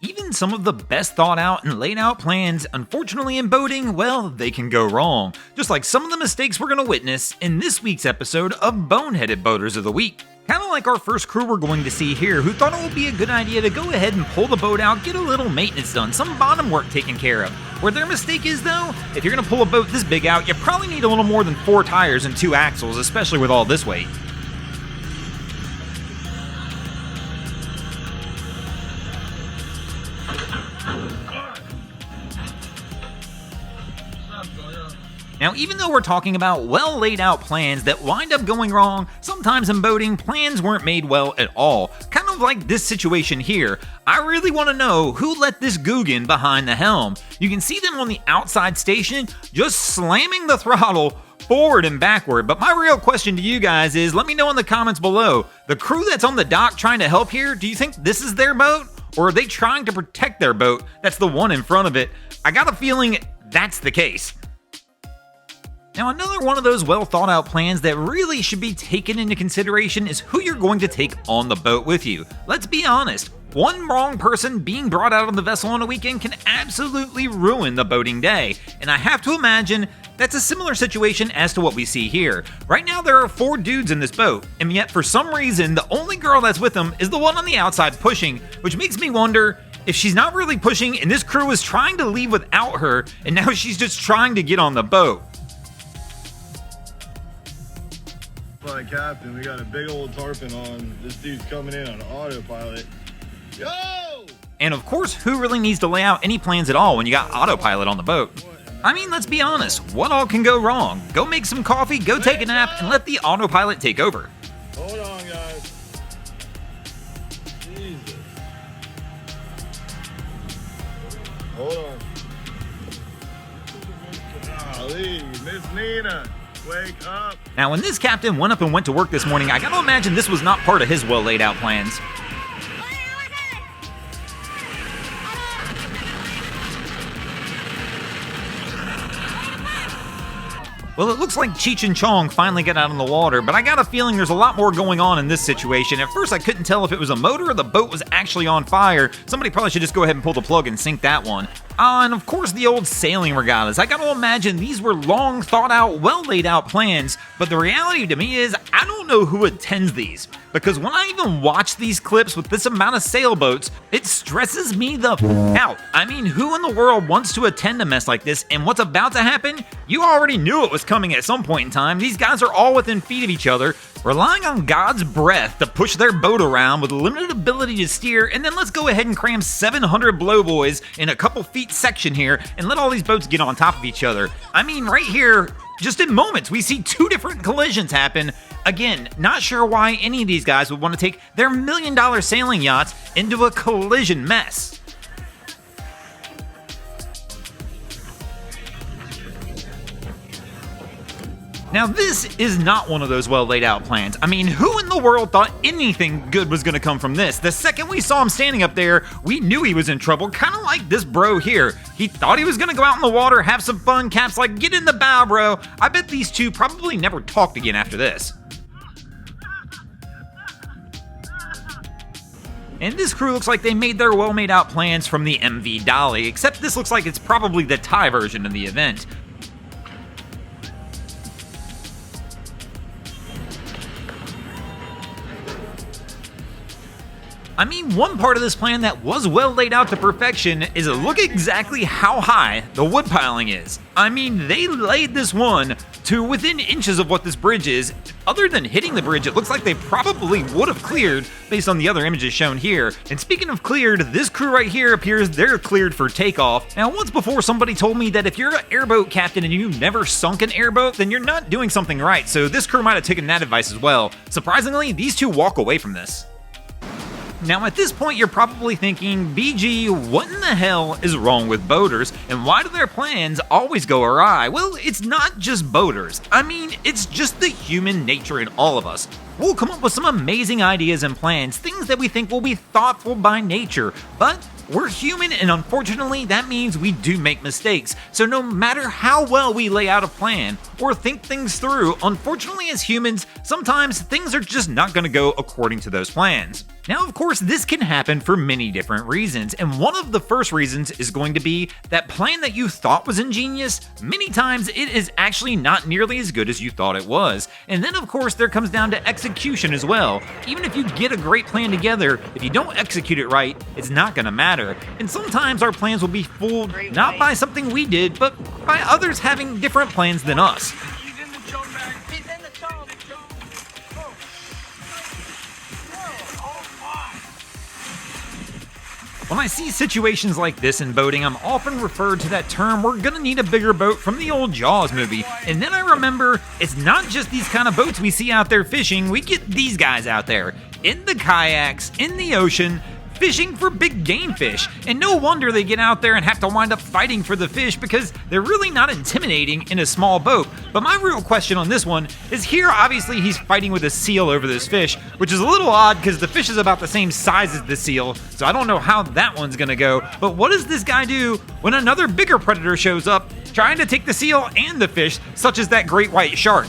Even some of the best thought out and laid out plans, unfortunately in boating, well, they can go wrong. Just like some of the mistakes we're going to witness in this week's episode of Boneheaded Boaters of the Week. Kind of like our first crew we're going to see here, who thought it would be a good idea to go ahead and pull the boat out, get a little maintenance done, some bottom work taken care of. Where their mistake is though, if you're going to pull a boat this big out, you probably need a little more than 4 tires and 2 axles, especially with all this weight. Now, even though we're talking about well laid out plans that wind up going wrong, sometimes in boating, plans weren't made well at all. Kind of like this situation here. I really want to know who let this Guggen behind the helm. You can see them on the outside station just slamming the throttle forward and backward, but my real question to you guys is, let me know in the comments below. The crew that's on the dock trying to help here, do you think this is their boat? Or are they trying to protect their boat that's the one in front of it? I got a feeling that's the case. Now, another one of those well thought out plans that really should be taken into consideration is who you're going to take on the boat with you. Let's be honest, one wrong person being brought out on the vessel on a weekend can absolutely ruin the boating day, and I have to imagine that's a similar situation as to what we see here. Right now there are 4 dudes in this boat, and yet for some reason the only girl that's with them is the one on the outside pushing, which makes me wonder if she's not really pushing and this crew is trying to leave without her, and now she's just trying to get on the boat. Captain, we got a big old tarpon on. This dude's coming in on autopilot. Yo! And of course, who really needs to lay out any plans at all when you got autopilot on the boat? I mean, let's be honest, what all can go wrong? Go make some coffee, go take a nap, and let the autopilot take over. Hold on, guys. Jesus. Hold on. Golly, Miss Nina. Wake up! Now, when this captain went up and went to work this morning, I gotta imagine this was not part of his well laid out plans. Well, it looks like Cheech and Chong finally got out on the water, but I got a feeling there's a lot more going on in this situation. At first, I couldn't tell if it was a motor or the boat was actually on fire. Somebody probably should just go ahead and pull the plug and sink that one. And of course, the old sailing regattas. I gotta imagine these were long thought out, well laid out plans, but the reality to me is, I don't know who attends these. Because when I even watch these clips with this amount of sailboats, it stresses me the out. I mean, who in the world wants to attend a mess like this? And what's about to happen? You already knew it was coming at some point in time. These guys are all within feet of each other, relying on God's breath to push their boat around with limited ability to steer, and then let's go ahead and cram 700 blowboys in a couple feet section here and let all these boats get on top of each other. I mean, right here, just in moments, we see 2 different collisions happen. Again, not sure why any of these guys would want to take their $1 million sailing yachts into a collision mess. Now, this is not one of those well laid out plans. I mean, who in the world thought anything good was going to come from this? The second we saw him standing up there, we knew he was in trouble, kind of like this bro here. He thought he was going to go out in the water, have some fun. Cap's like, get in the bow, bro. I bet these two probably never talked again after this. And this crew looks like they made their well made out plans from the MV Dolly, except this looks like it's probably the Thai version of the event. I mean, one part of this plan that was well laid out to perfection is to look exactly how high the wood piling is. I mean, they laid this one to within inches of what this bridge is. Other than hitting the bridge, it looks like they probably would have cleared based on the other images shown here. And speaking of cleared, this crew right here appears they're cleared for takeoff. Now, once before somebody told me that if you're an airboat captain and you've never sunk an airboat, then you're not doing something right. So this crew might have taken that advice as well. Surprisingly, these two walk away from this. Now at this point you're probably thinking, BG, what in the hell is wrong with boaters, and why do their plans always go awry? Well, it's not just boaters. I mean, it's just the human nature in all of us. We'll come up with some amazing ideas and plans, things that we think will be thoughtful by nature, but We're human, and unfortunately, that means we do make mistakes. So no matter how well we lay out a plan or think things through, unfortunately as humans, sometimes things are just not going to go according to those plans. Now, of course, this can happen for many different reasons, and one of the first reasons is going to be that plan that you thought was ingenious, many times it is actually not nearly as good as you thought it was. And then, of course, there comes down to execution as well. Even if you get a great plan together, if you don't execute it right, it's not going to matter. And sometimes our plans will be fooled not by something we did, but by others having different plans than us. When I see situations like this in boating, I'm often referred to that term, "we're gonna need a bigger boat," from the old Jaws movie. And then I remember, it's not just these kind of boats we see out there fishing, we get these guys out there, in the kayaks, in the ocean, fishing for big game fish. And no wonder they get out there and have to wind up fighting for the fish, because they're really not intimidating in a small boat. But my real question on this one is, here obviously he's fighting with a seal over this fish, which is a little odd because the fish is about the same size as the seal, so I don't know how that one's gonna go. But what does this guy do when another bigger predator shows up trying to take the seal and the fish, such as that great white shark?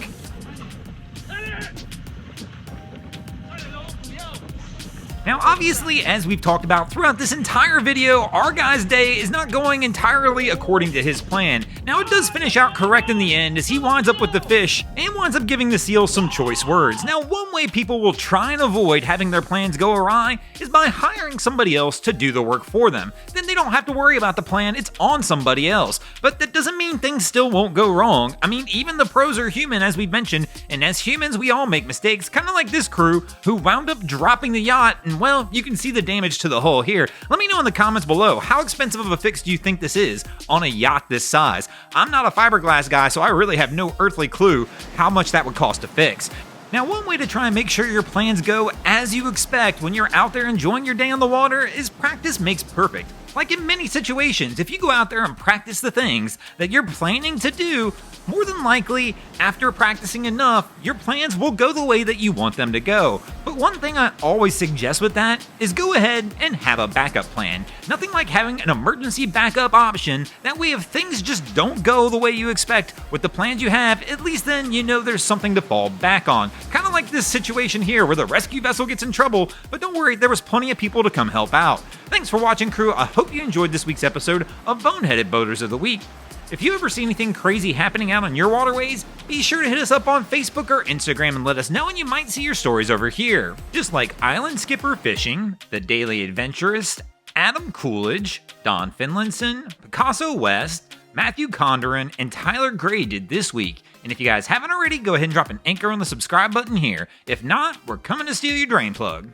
Now, obviously, as we've talked about throughout this entire video, our guy's day is not going entirely according to his plan. Now, it does finish out correct in the end, as he winds up with the fish and winds up giving the seal some choice words. Now, one way people will try and avoid having their plans go awry is by hiring somebody else to do the work for them. Then they don't have to worry about the plan, it's on somebody else. But that doesn't mean things still won't go wrong. I mean, even the pros are human, as we've mentioned, and as humans, we all make mistakes, kind of like this crew who wound up dropping the yacht. And well, you can see the damage to the hull here. Let me know in the comments below, how expensive of a fix do you think this is on a yacht this size? I'm not a fiberglass guy, so I really have no earthly clue how much that would cost to fix. Now, one way to try and make sure your plans go as you expect when you're out there enjoying your day on the water is practice makes perfect. Like in many situations, if you go out there and practice the things that you're planning to do, more than likely, after practicing enough, your plans will go the way that you want them to go. But one thing I always suggest with that is go ahead and have a backup plan. Nothing like having an emergency backup option. That way, if things just don't go the way you expect with the plans you have, at least then you know there's something to fall back on. Kind of like this situation here where the rescue vessel gets in trouble, but don't worry, there was plenty of people to come help out. Thanks for watching, crew. I hope you enjoyed this week's episode of Boneheaded Boaters of the Week. If you ever see anything crazy happening out on your waterways, be sure to hit us up on Facebook or Instagram and let us know, and you might see your stories over here. Just like Island Skipper Fishing, The Daily Adventurist, Adam Coolidge, Don Finlinson, Picasso West, Matthew Condren, and Tyler Gray did this week. And if you guys haven't already, go ahead and drop an anchor on the subscribe button here. If not, we're coming to steal your drain plug.